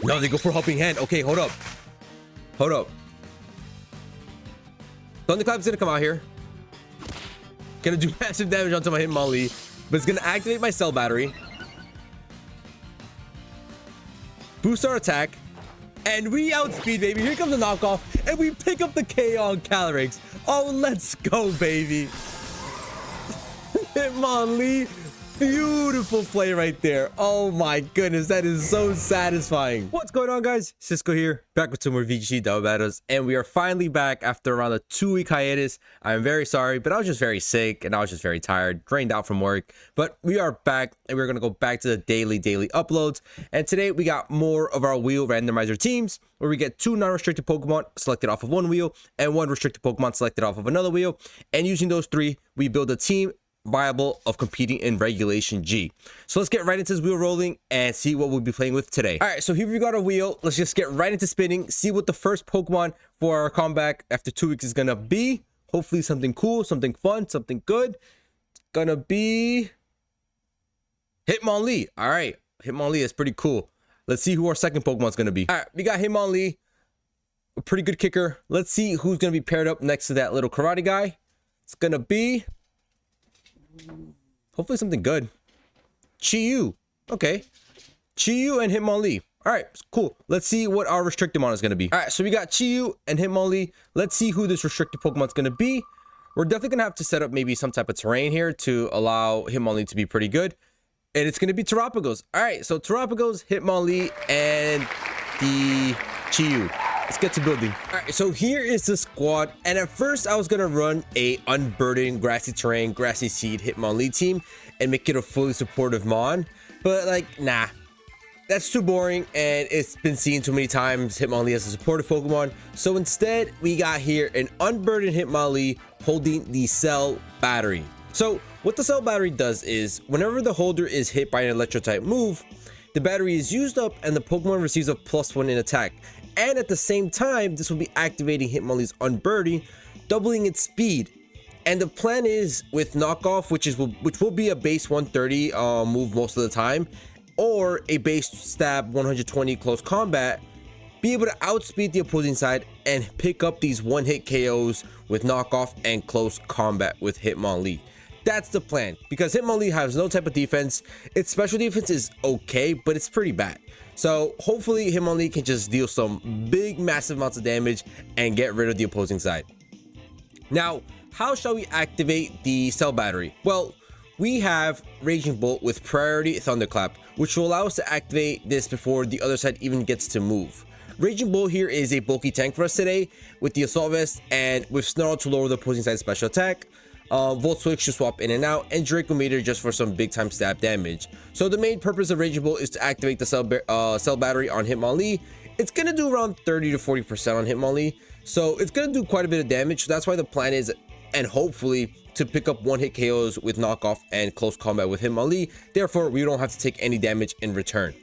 No, they go for helping hand. Okay, hold up. Hold up. Thunderclap's gonna come out here. Gonna do massive damage onto my Hitmonlee, but it's gonna activate my cell battery. Boost our attack. And we outspeed, baby. Here comes the knockoff. And we pick up the KO on Calyrex. Oh, let's go, baby. Hitmonlee. Beautiful play right there. Oh my goodness, that is so satisfying. What's going on, guys? Cisco here, back with some more VGC double battles, and we are finally back after around a 2-week hiatus. I'm very sorry, but I was just very sick and I was just very tired, drained out from work. But we are back, and we're gonna go back to the daily uploads. And today we got more of our wheel randomizer teams, where we get 2 non-restricted Pokemon selected off of one wheel and 1 restricted Pokemon selected off of another wheel. And using those 3, we build a team viable of competing in Regulation G. So let's get right into this wheel rolling and see what we'll be playing with today. All right, so here we got our wheel. Let's just get right into spinning, see what the first Pokemon for our comeback after 2 weeks is gonna be. Hopefully something cool, something fun, something good. It's gonna be Hitmonlee. All right, Hitmonlee is pretty cool. Let's see who our second Pokemon is gonna be. All right, we got Hitmonlee, a pretty good kicker. Let's see who's gonna be paired up next to that little karate guy. It's gonna be hopefully something good. Chi-Yu. Okay. Chi-Yu and Hitmonlee. All right, cool. Let's see what our restricted mon is going to be. All right, so we got Chi-Yu and Hitmonlee. Let's see who this restricted Pokemon is going to be. We're definitely going to have to set up maybe some type of terrain here to allow Hitmonlee to be pretty good. And it's going to be Terapagos. All right, so Terapagos, Hitmonlee, and the Chi-Yu. Let's get to building. All right, so here is the squad, and at first I was gonna run a unburdened grassy terrain, grassy seed Hitmonlee team and make it a fully supportive mon, but like, nah, that's too boring and it's been seen too many times Hitmonlee as a supportive Pokemon. So instead, we got here an unburdened Hitmonlee holding the cell battery. So what the cell battery does is, whenever the holder is hit by an electro type move, the battery is used up and the Pokemon receives a +1 in attack. And at the same time, this will be activating Hitmonlee's Unburden, doubling its speed. And the plan is with knockoff, which will be a base 130 move most of the time, or a base stab 120 close combat, be able to outspeed the opposing side and pick up these one-hit KOs with knockoff and close combat with Hitmonlee. That's the plan, because Hitmonlee has no type of defense. Its special defense is okay, but it's pretty bad. So hopefully Hitmonlee can just deal some big, massive amounts of damage and get rid of the opposing side. Now, how shall we activate the cell battery? Well, we have Raging Bolt with priority Thunderclap, which will allow us to activate this before the other side even gets to move. Raging Bolt here is a bulky tank for us today with the Assault Vest and with Snarl to lower the opposing side's special attack. Volt Switch to swap in and out, and Dracometer just for some big time stab damage. So the main purpose of Raging Bolt is to activate the cell battery on Hitmonlee. It's gonna do around 30 to 40% on Hitmonlee, so it's gonna do quite a bit of damage. So that's why the plan is, and hopefully, to pick up one-hit KOs with knockoff and close combat with Hitmonlee. Therefore, we don't have to take any damage in return.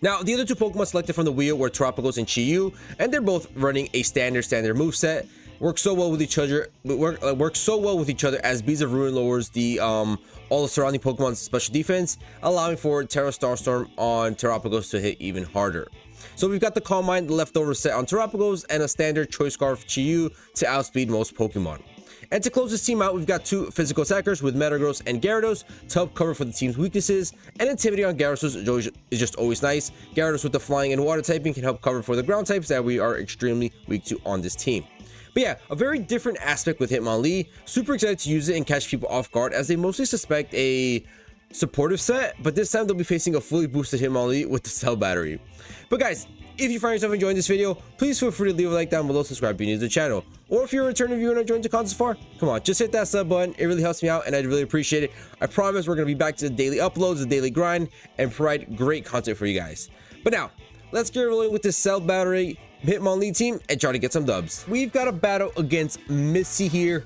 Now, the other 2 Pokemon selected from the wheel were Terapagos and Chi-Yu, and they're both running a standard moveset. Works so well with each other. Works so well with each other as Bees of Ruin lowers the all the surrounding Pokemon's special defense, allowing for Terra Starstorm on Terapagos to hit even harder. So we've got the Calm Mind, the leftover set on Terapagos, and a standard Choice Scarf Chi-Yu to outspeed most Pokemon. And to close this team out, we've got 2 physical attackers with Metagross and Gyarados to help cover for the team's weaknesses. And Intimidate on Gyarados is just always nice. Gyarados with the flying and water typing can help cover for the ground types that we are extremely weak to on this team. But yeah, a very different aspect with Hitmonlee. Super excited to use it and catch people off guard, as they mostly suspect a supportive set, but this time they'll be facing a fully boosted Hitmonlee with the cell battery. But guys, if you find yourself enjoying this video, please feel free to leave a like down below, subscribe if you're new to the channel. Or if you're a returning viewer and are joined the content so far, come on, just hit that sub button. It really helps me out and I'd really appreciate it. I promise we're going to be back to the daily uploads, the daily grind, and provide great content for you guys. But now, let's get rolling with this cell battery Hitmonlee team and try to get some dubs. We've got a battle against Missy here,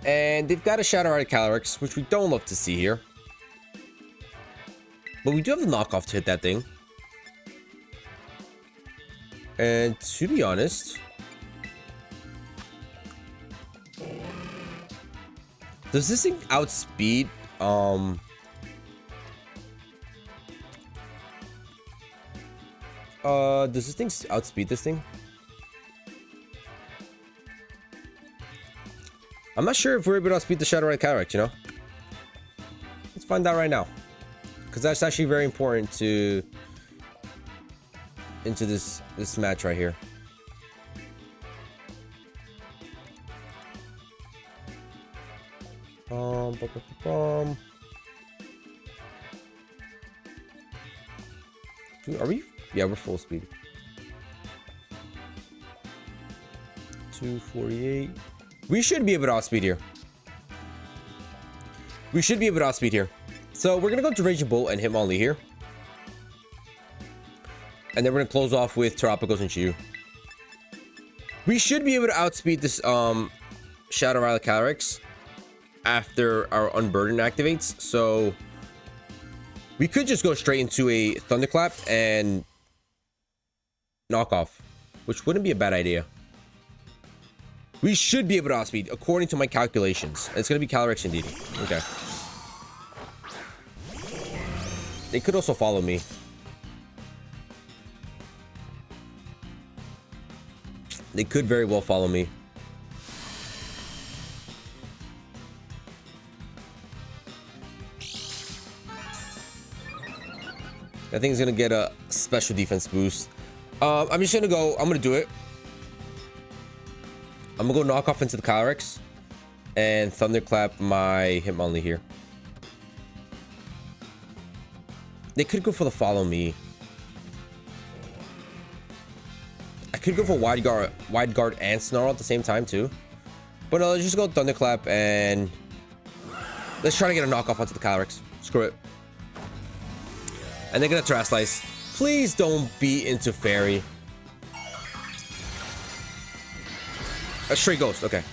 and they've got a Shadow Rider Calyrex, which we don't love to see here. But we do have the knockoff to hit that thing. And to be honest, does this thing outspeed I Does this thing outspeed this thing? I'm not sure if we're able to outspeed the Shadow Rider Calyrex, you know? Let's find out right now. Because that's actually very important to... into this match right here. Dude, are we? Yeah, we're full speed. 248. We should be able to outspeed here. We should be able to outspeed here. So we're gonna go to Raging Bolt and Hitmonlee here. And then we're gonna close off with Terapagos and Chiyu. We should be able to outspeed this Shadow Rider Calyrex after our Unburden activates. So we could just go straight into a Thunderclap and knock off, which wouldn't be a bad idea. We should be able to outspeed according to my calculations. It's gonna be Calyrex indeed. Okay. They could also follow me. They could very well follow me. I think he's gonna get a special defense boost. I'm just gonna go. I'm gonna do it. I'm gonna go knock off into the Calyrex and Thunderclap my Hitmonlee here. They could go for the follow me. I could go for wide guard and Snarl at the same time too. But no, let's just go Thunderclap and let's try to get a knockoff onto the Calyrex. Screw it. And they're gonna Terra Slice. Please don't beat into Fairy. A straight Ghost, okay.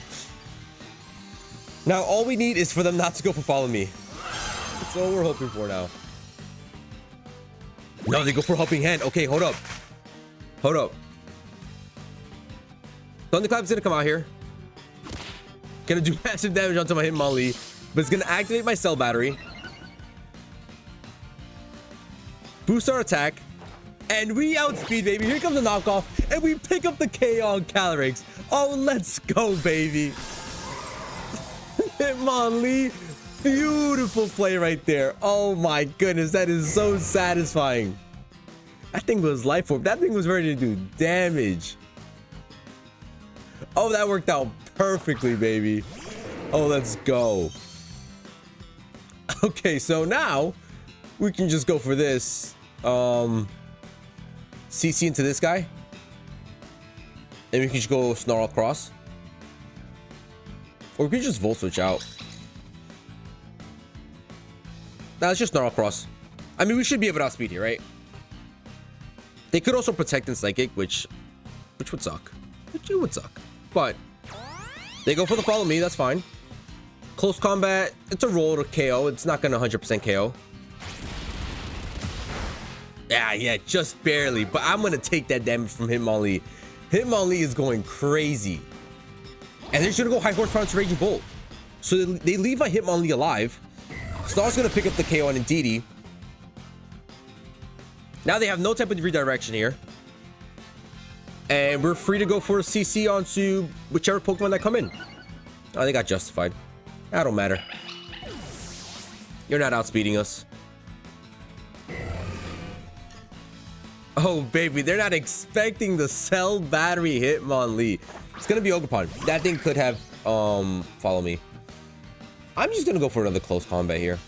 Now all we need is for them not to go for follow me. That's all we're hoping for now. No, they go for Helping Hand. Okay, hold up. Hold up. Thunderclap's gonna come out here. Gonna do massive damage onto my Hitmonlee, but it's gonna activate my Cell Battery. Boost our attack. And we outspeed, baby. Here comes the knockoff. And we pick up the KO on Calyrex. Oh, let's go, baby. Hitmonlee. Beautiful play right there. Oh my goodness. That is so satisfying. That thing was life orb. That thing was ready to do damage. Oh, that worked out perfectly, baby. Oh, let's go. Okay, so now we can just go for this. CC into this guy. And we can just go Snarl across. Or we could just Volt Switch out. Now let's just Snarl across. I mean, we should be able to outspeed here, right? They could also Protect and Psychic, which would suck. Which would suck. But they go for the follow me, that's fine. Close combat, it's a roll to KO. It's not gonna 100% KO. Yeah, just barely. But I'm gonna take that damage from Hitmonlee. Hitmonlee is going crazy. And they're just gonna go High Horsepower to Raging Bolt. So they leave my Hitmonlee alive. Snarl's gonna pick up the KO on Indeedee. Now they have no type of redirection here. And we're free to go for a CC onto whichever Pokemon that come in. Oh, they got Justified. That don't matter. You're not outspeeding us. Oh, baby. They're not expecting the Cell Battery Hitmonlee. It's going to be Ogerpon. That thing could have follow me. I'm just going to go for another close combat here.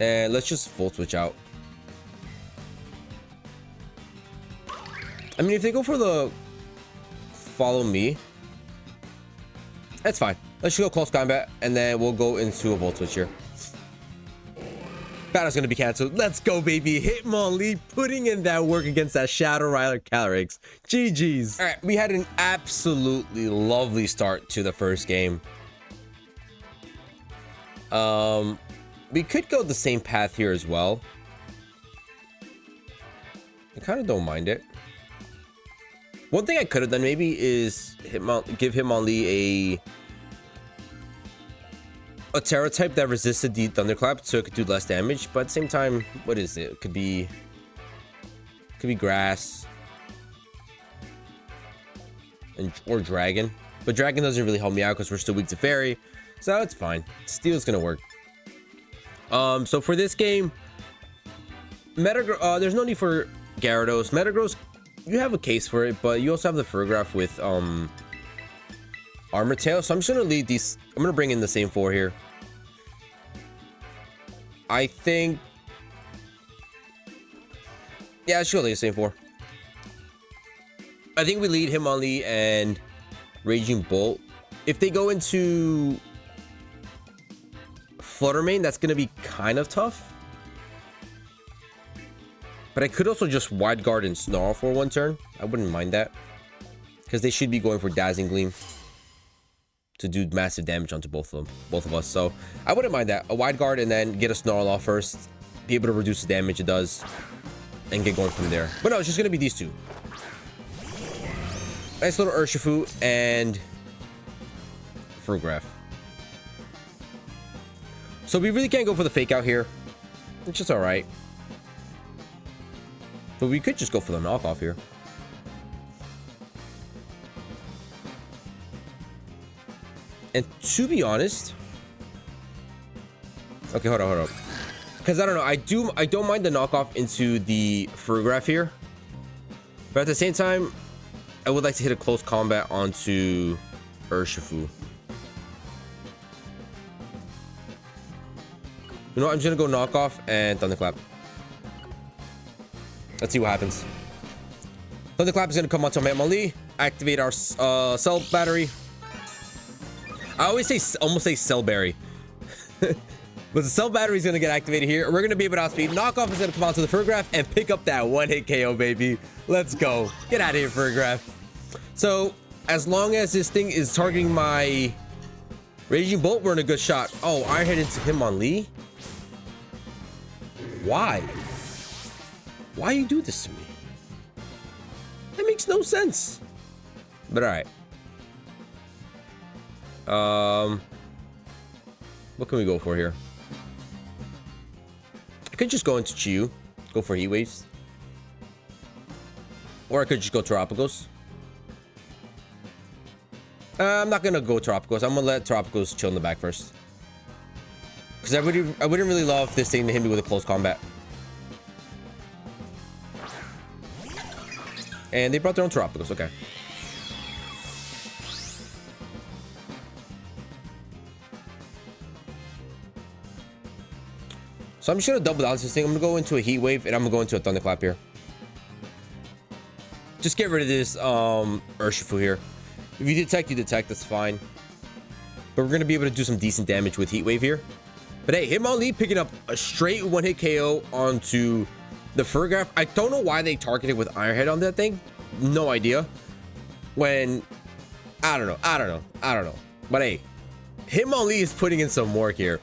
And let's just Volt Switch out. I mean, if they go for the follow me, that's fine. Let's just go close combat, and then we'll go into a Volt Switch here. Battle's gonna be canceled. Let's go, baby. Hitmonlee putting in that work against that Shadow Rider Calyrex. GG's. All right, we had an absolutely lovely start to the first game. We could go the same path here as well. I kind of don't mind it. One thing I could have done maybe is give Hitmonlee a a Terra type that resisted the Thunderclap, so it could do less damage. But at the same time, what is it? It could be grass or dragon. But dragon doesn't really help me out because we're still weak to fairy, so it's fine. Steel's gonna work. So for this game, there's no need for Gyarados. Metagross, you have a case for it, but you also have the Furgraph with Armor Tail. So I'm just gonna lead these. I'm gonna bring in the same 4 here. I think, yeah, I should lead the same 4. I think we lead Hitmonlee and Raging Bolt. If they go into Flutter Mane, that's gonna be kind of tough. But I could also just Wide Guard and Snarl for 1 turn. I wouldn't mind that, because they should be going for Dazzling Gleam to do massive damage onto both of us. So I wouldn't mind that. A Wide Guard and then get a Snarl off first, be able to reduce the damage it does, and get going from there. But no, it's just gonna be these 2. Nice little Urshifu and Furgraph. So we really can't go for the fake out here, which is all right. But we could just go for the knockoff here. And to be honest, okay, hold on. Because I don't know, I don't mind the knockoff into the Furgraph here, but at the same time, I would like to hit a close combat onto Urshifu. You know what? I'm just gonna go knockoff and Thunderclap. Let's see what happens. Thunderclap is gonna come onto Hitmonlee, activate our cell battery. I always almost say cell berry. But the cell battery is gonna get activated here. We're gonna be able to outspeed. Knockoff is gonna come onto the Furgraph and pick up that 1-hit KO, baby. Let's go. Get out of here, Furgraph. So as long as this thing is targeting my Raging Bolt, we're in a good shot. Oh, Iron Head into Hitmonlee? Why? Why you do this to me? That makes no sense. But all right. What can we go for here? I could just go into Chiyu, go for Heat Waves. Or I could just go Tropicals. I'm not gonna go Tropicals. I'm gonna let Tropicals chill in the back first. Because I wouldn't really love this thing to hit me with a close combat. And they brought their own Tropicals, okay. So I'm just gonna double down this thing. I'm gonna go into a Heat Wave and I'm gonna go into a Thunderclap here. Just get rid of this Urshifu here. If you detect, you detect, that's fine. But we're gonna be able to do some decent damage with Heat Wave here. But hey, Hitmonlee picking up a straight 1-hit KO onto the Furgraph. I don't know why they targeted with Iron Head on that thing. No idea. When I don't know. But hey, Hitmonlee is putting in some work here.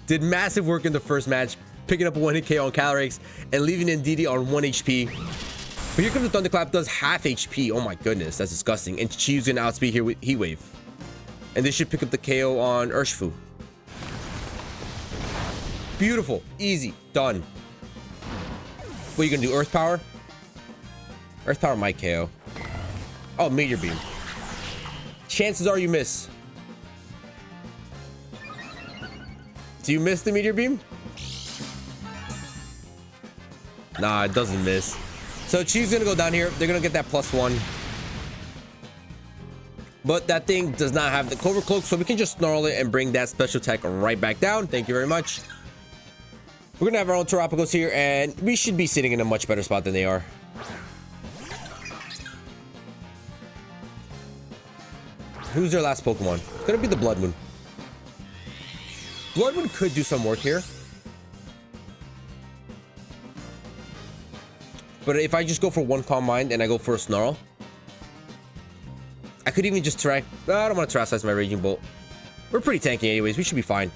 Did massive work in the first match, picking up a 1-hit KO on Calyrex and leaving Ndidi on 1 HP. But here comes the Thunderclap, does half HP. Oh my goodness, that's disgusting. And Chiyu's gonna outspeed here with Heat Wave. And this should pick up the KO on Urshifu. Beautiful, easy, done. What are you gonna do, Earth Power? Earth Power might KO. Oh, Meteor Beam. Chances are you miss. Do you miss the Meteor Beam? Nah, it doesn't miss. So Chiyu's gonna go down here. They're gonna get that +1. But that thing does not have the Clover Cloak, so we can just Snarl it and bring that special attack right back down. Thank you very much. We're gonna have our own Terapagos here, and we should be sitting in a much better spot than they are. Who's their last Pokemon? It's gonna be the Blood Moon. Blood Moon could do some work here. But if I just go for 1 Calm Mind and I go for a Snarl, I could even just track. No, I don't want to Terrasize my Raging Bolt. We're pretty tanky anyways. We should be fine.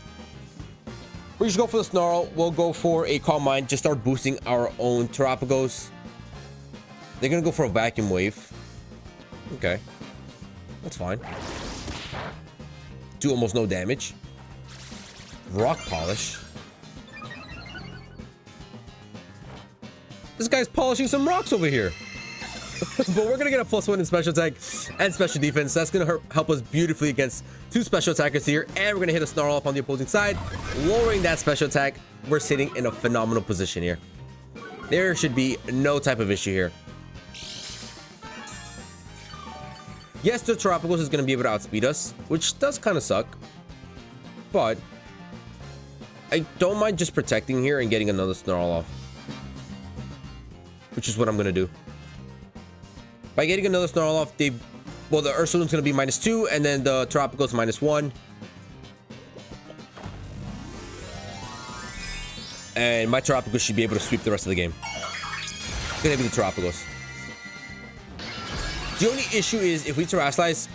We just go for the Snarl. We'll go for a Calm Mind. Just start boosting our own Terapagos. They're going to go for a Vacuum Wave. Okay. That's fine. Do almost no damage. Rock polish. This guy's polishing some rocks over here. But we're gonna get a +1 in special attack and special defense. That's gonna help us beautifully against 2 special attackers here, and we're gonna hit a snarl off on the opposing side, lowering that special attack. We're sitting in a phenomenal position here. There should be no type of issue here. Yes, the Tropicals is gonna be able to outspeed us, which does kind of suck, but I don't mind just protecting here and getting another snarl off, which is what I'm gonna do. By getting another snarl off, the Ursalune's gonna be -2, and then the Tropical's -1. And my Tropicals should be able to sweep the rest of the game. It's gonna be the Tropicals. The only issue is if we Terrasilize,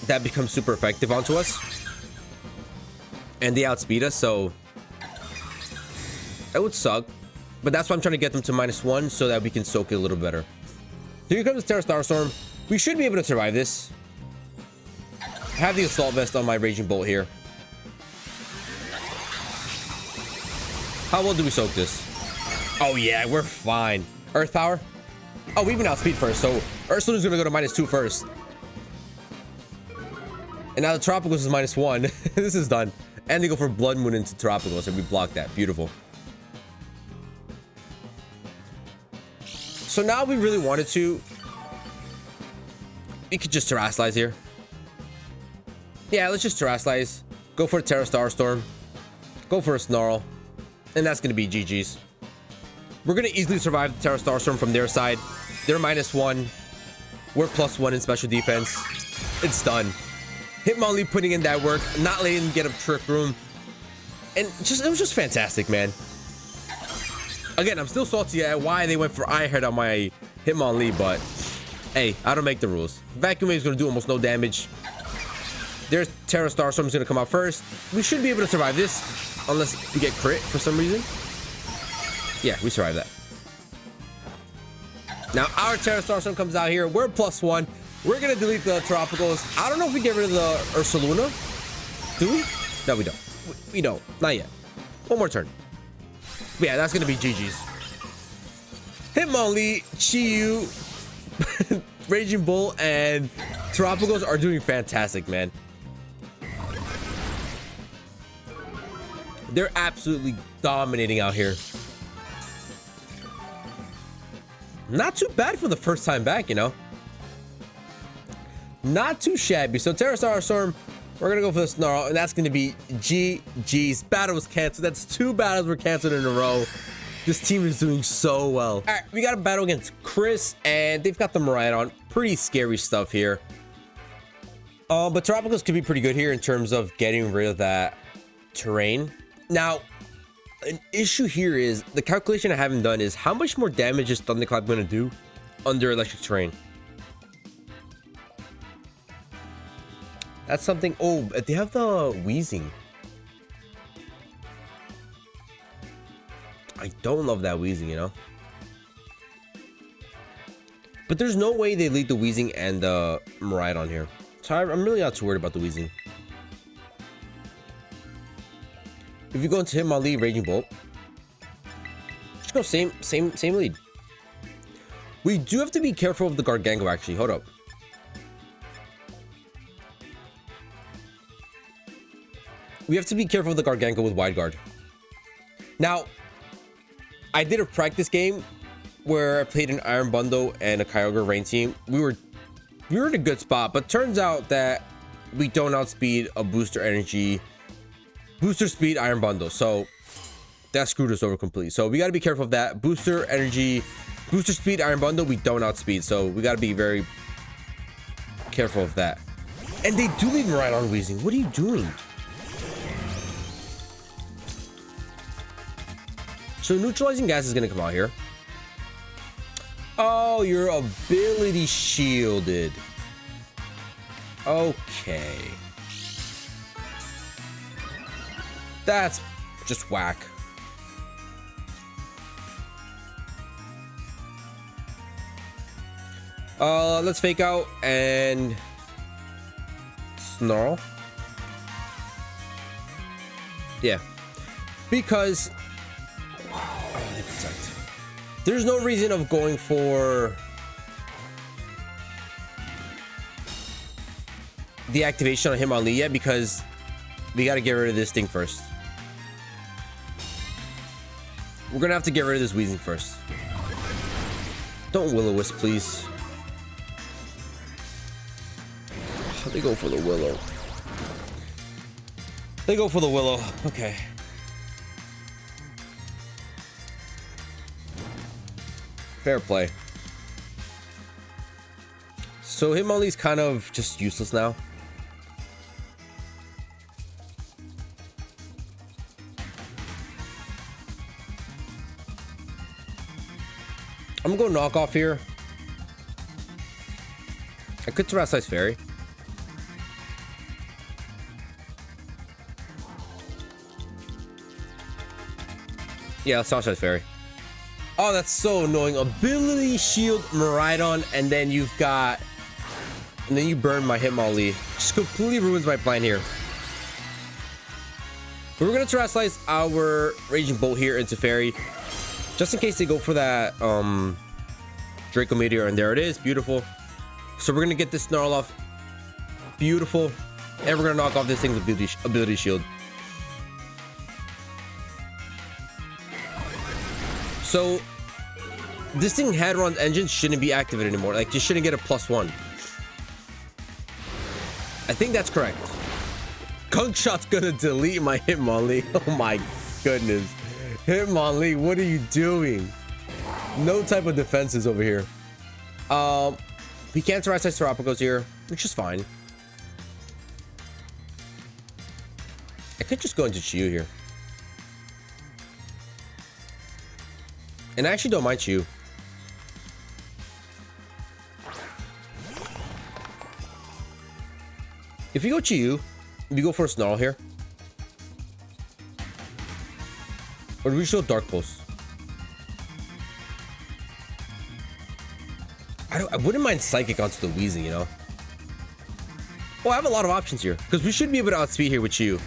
that becomes super effective onto us. And they outspeed us, so that would suck. But that's why I'm trying to get them to -1 so that we can soak it a little better. So here comes Terra Starstorm. We should be able to survive this. I have the Assault Vest on my Raging Bolt here. How well do we soak this? Oh yeah, we're fine. Earth Power. Oh, we even outspeed first, so Ursalune's gonna go to -2 first. And now the Tropicals is -1. This is done. And they go for Blood Moon into Tropicals, and we block that. Beautiful. So now we really wanted to, we could just Terrasilize here. Yeah, let's just Terrasilize. Go for a Terra Starstorm. Go for a Snarl. And that's going to be GG's. We're going to easily survive the Terra Starstorm from their side. They're -1. We're +1 in special defense. It's done. Hitmonlee putting in that work, not letting them get a Trick Room. And it was just fantastic, man. Again, I'm still salty at why they went for Iron Head on my Hitmonlee, but hey, I don't make the rules. Vacuum Wave is going to do almost no damage. There's Terra Starstorm is going to come out first. We should be able to survive this, unless we get crit for some reason. Yeah, we survived that. Now, our Terra Starstorm comes out here. We're +1. We're going to delete the Tropicals. I don't know if we get rid of the Ursaluna. Do we? No, we don't. We don't. Not yet. One more turn. But yeah, that's going to be GG's. Hitmonlee, Chi-Yu, Raging Bull, and Tropicals are doing fantastic, man. They're absolutely dominating out here. Not too bad for the first time back, you know. Not too shabby. So Terra Starstorm, we're gonna go for the Snarl, and that's gonna be GG's. Battle was canceled. That's 2 battles were canceled in a row. This team is doing so well. All right, we got a battle against Chris, and they've got the Miraidon. Pretty scary stuff here. But Tropicals could be pretty good here in terms of getting rid of that terrain. Now, an issue here is the calculation I haven't done is how much more damage is Thunderclap going to do under electric terrain. That's something. Oh, they have the Wheezing. I don't love that Wheezing, you know. But there's no way they lead the Wheezing and the Miraidon here. So I'm really not too worried about the Wheezing. If you go into Hitmonlee, Raging Bolt, just go same lead. We do have to be careful of the Gargango, actually. Hold up. We have to be careful of the Gargango with Wide Guard. Now, I did a practice game where I played an Iron Bundle and a Kyogre Rain team. We were in a good spot, but turns out that we don't outspeed a booster speed Iron Bundle, so that screwed us over completely. So we got to be careful of that. Booster speed Iron Bundle, we don't outspeed, so we got to be very careful of that. And they do leave Miraidon Wheezing. What are you doing? So neutralizing gas is going to come out here. Oh, your ability shielded. Okay. That's just whack. Let's fake out and Snarl. Yeah. Because they protect. There's no reason of going for the activation on Hitmonlee yet, because we got to get rid of this thing first. We're gonna have to get rid of this Wheezing first. Don't Will-O-Wisp, please. They go for the Willow. They go for the Willow. Okay. Fair play. So Hitmonlee's kind of just useless now. I'm gonna go knock off here. I could Terrasilize Fairy. Yeah, let's Terrasilize Fairy. Oh, that's so annoying. Ability Shield Miraidon, and then you've got... And then you burn my Hitmonlee. Just completely ruins my plan here. But we're gonna Terrasilize our Raging Bolt here into Fairy, just in case they go for that Draco Meteor, and there it is. Beautiful. So we're gonna get this Snarl off. Beautiful. And we're gonna knock off this thing's ability shield. So this thing Hadron's engine shouldn't be activated anymore. Like, you shouldn't get a +1. I think that's correct. Gunk Shot's gonna delete my Hitmonlee. Oh my goodness. Hitmonlee, what are you doing? No type of defenses over here. We can't Terrasilize Terapagos here, which is fine. I could just go into Chiyu here. And I actually don't mind Chiyu. If you go Chiyu, if you go for a Snarl here. Or do we show Dark Pulse? I wouldn't mind Psychic onto the Wheezing, you know? Oh, I have a lot of options here, because we should be able to outspeed here with Chiyu.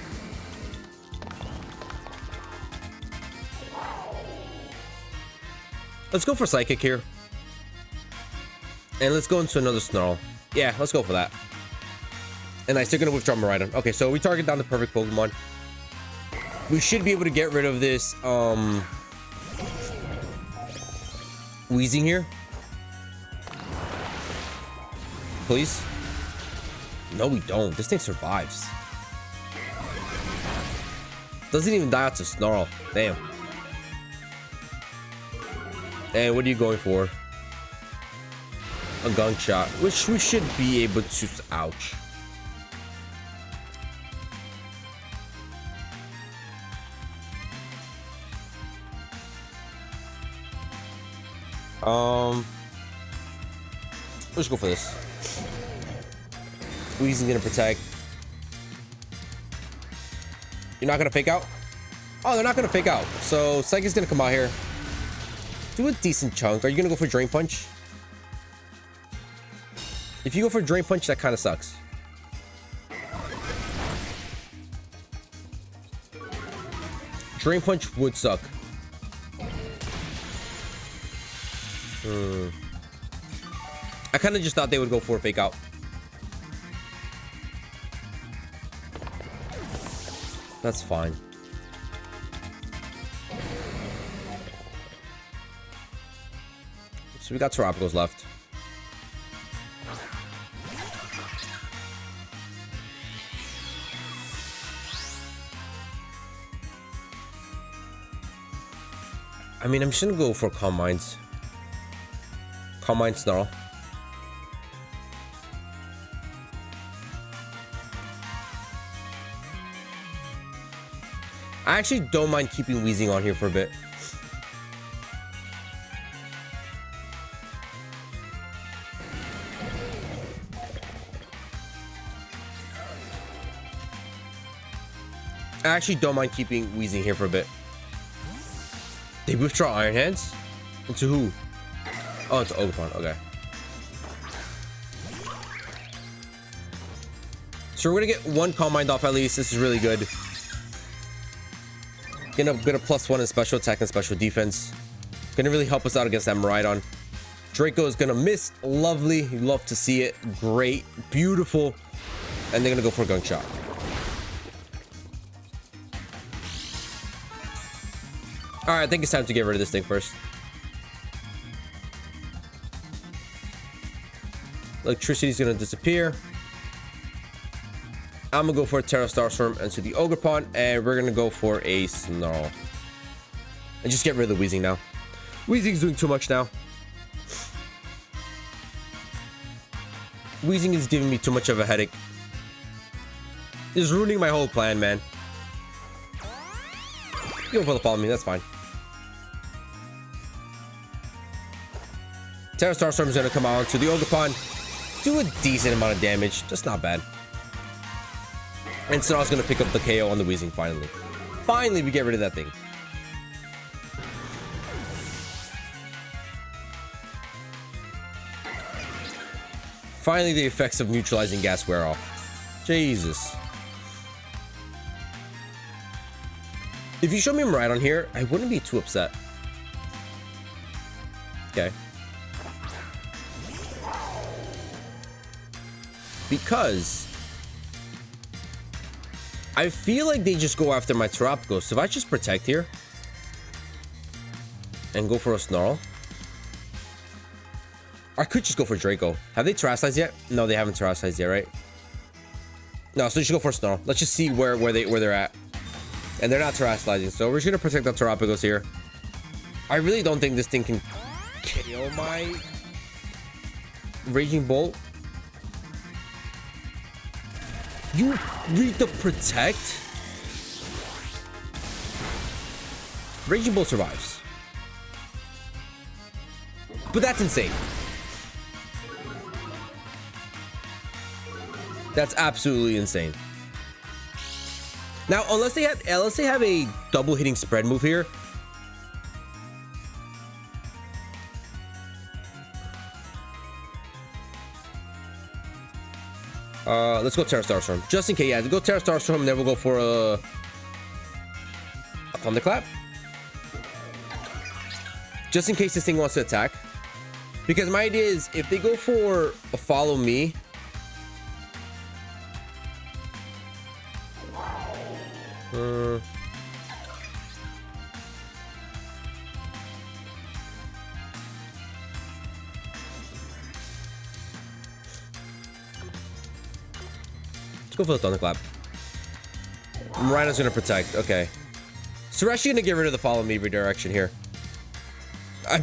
Let's go for Psychic here. And let's go into another Snarl. Yeah, let's go for that. And I'm still going to withdraw Miraidon. Okay, so we target down the perfect Pokemon. We should be able to get rid of this Wheezing here. Please. No, we don't. This thing survives. Doesn't even die out to Snarl. Damn. And what are you going for? A Gunk Shot, which we should be able to... Ouch. Let's go for this. Weezing's gonna protect. You're not gonna fake out? Oh, they're not gonna fake out. So Psychic's gonna come out here. Do a decent chunk. Are you gonna go for Drain Punch? If you go for Drain Punch, that kind of sucks. Drain Punch would suck. I kind of just thought they would go for a fake out. That's fine. So we got Terapagos left. I mean, I'm just gonna go for Calm Minds. Calm Mind Snarl. I actually don't mind keeping Wheezing on here for a bit. I actually don't mind keeping Wheezing here for a bit. They withdraw Iron Hands? Into who? Oh, it's Ogerpon. Okay. So we're gonna get one Calm Mind off at least. This is really good. Gonna get a +1 in special attack and special defense. Gonna really help us out against that Miraidon. Draco is gonna miss. Lovely. You love to see it. Great. Beautiful. And they're gonna go for a gunk shot. Alright, I think it's time to get rid of this thing first. Electricity is gonna disappear. I'm gonna go for a Terra Starstorm into the Ogerpon, and we're gonna go for a Snarl. And just get rid of the Weezing now. Weezing's doing too much now. Weezing is giving me too much of a headache. It's ruining my whole plan, man. You don't follow me, that's fine. Terra Starstorm is gonna come out to the Ogerpon. Do a decent amount of damage, just not bad. And Snarl's gonna pick up the KO on the Weezing finally. Finally, we get rid of that thing. Finally, the effects of neutralizing gas wear off. Jesus. If you show me Miraidon here, I wouldn't be too upset. Okay. Because I feel like they just go after my Terapagos. So if I just protect here and go for a Snarl, I could just go for Draco. Have they Terrastized yet? No, they haven't Terrastized yet, right? No, so you should go for a Snarl. Let's just see where they're at. And they're not Terrastizing, so we're just gonna protect the Terapagos here. I really don't think this thing can KO my Raging Bolt. You read the protect? Raging Bolt survives. But that's insane. That's absolutely insane. Now, unless they have a double hitting spread move here. Let's go Terra Starstorm. Just in case, yeah, go Terra Starstorm, and then we'll go for a Thunderclap. Just in case this thing wants to attack. Because my idea is, if they go for a Follow Me, let's go for the Thunderclap. Rhino's gonna protect. Okay. So we're actually gonna get rid of the Follow Me redirection here.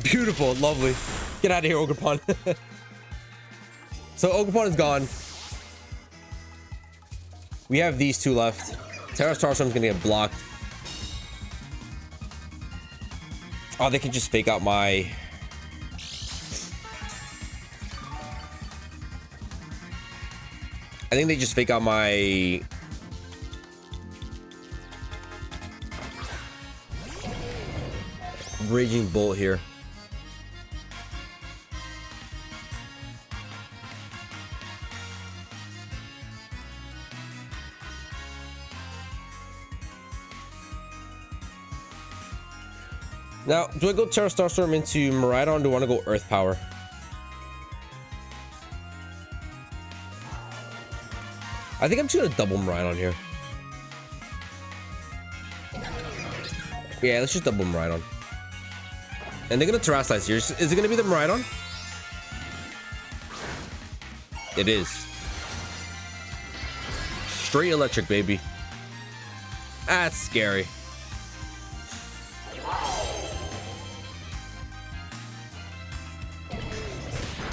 Beautiful. Lovely. Get out of here, Ogerpon. So Ogerpon is gone. We have these two left. Terra Starstorm's gonna get blocked. Oh, they can just fake out my... I think they just fake out my... Raging Bolt here. Now, do I go Terra Starstorm into Miraidon, or do I want to go Earth Power? I think I'm just gonna double Miraidon here. Yeah, let's just double Miraidon. And they're gonna Terrastize here. Is it gonna be the Miraidon? It is. Straight electric, baby. That's scary.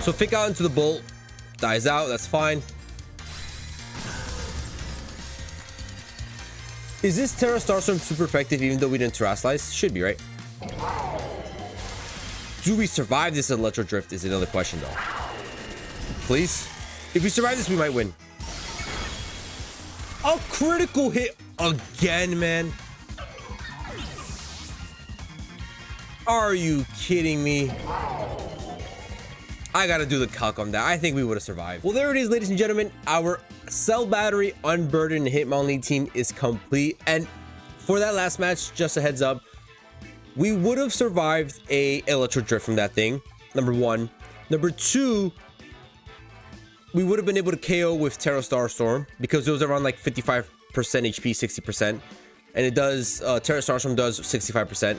So fake out into the Bolt. Dies out, that's fine. Is this Terra Starstorm super effective even though we didn't Terraslize? Should be, right? Do we survive this Electro Drift is another question though. Please? If we survive this, we might win. A critical hit again, man. Are you kidding me? I gotta do the calc on that. I think we would have survived. Well, there it is, ladies and gentlemen. Our Cell Battery, Unburdened, Hitmonlee team is complete. And for that last match, just a heads up, we would have survived a electro drift from that thing. Number one. Number two, we would have been able to KO with Terra Starstorm because it was around like 55% HP, 60%, and it does Terra Starstorm does 65%.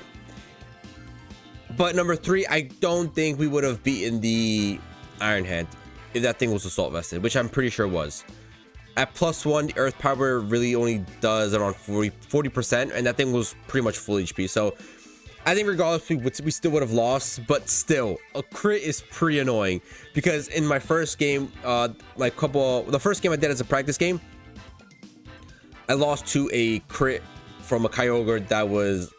But number three, I don't think we would have beaten the Iron Hand if that thing was assault vested, which I'm pretty sure it was. At +1, the Earth Power really only does around 40%, and that thing was pretty much full HP. So I think regardless, we still would have lost, but still, a crit is pretty annoying because in my first game, the first game I did as a practice game, I lost to a crit from a Kyogre that was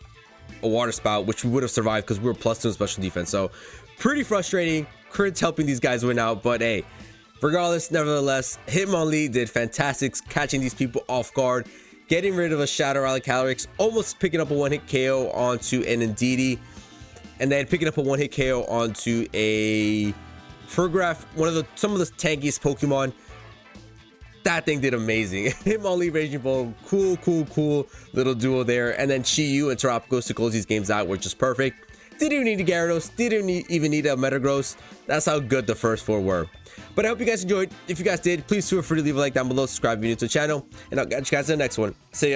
a water spout, which we would have survived because we were +2 in special defense. So pretty frustrating. Crits helping these guys win out, but hey, regardless, nevertheless, Hitmonlee did fantastic catching these people off guard, getting rid of a Shadow Rally Calyrex, almost picking up a one-hit KO onto an Indeedee, and then picking up a one-hit KO onto a Furgraf, some of the tankiest Pokemon. That thing did amazing. Hitmonlee, Raging Bull, cool little duo there, and then Chi-Yu and Terapagos to close these games out, which is perfect. Didn't even need a Gyarados, didn't even need a Metagross. That's how good the first four were. But I hope you guys enjoyed. If you guys did, please feel free to leave a like down below, subscribe if you're new to the channel, and I'll catch you guys in the next one. See ya.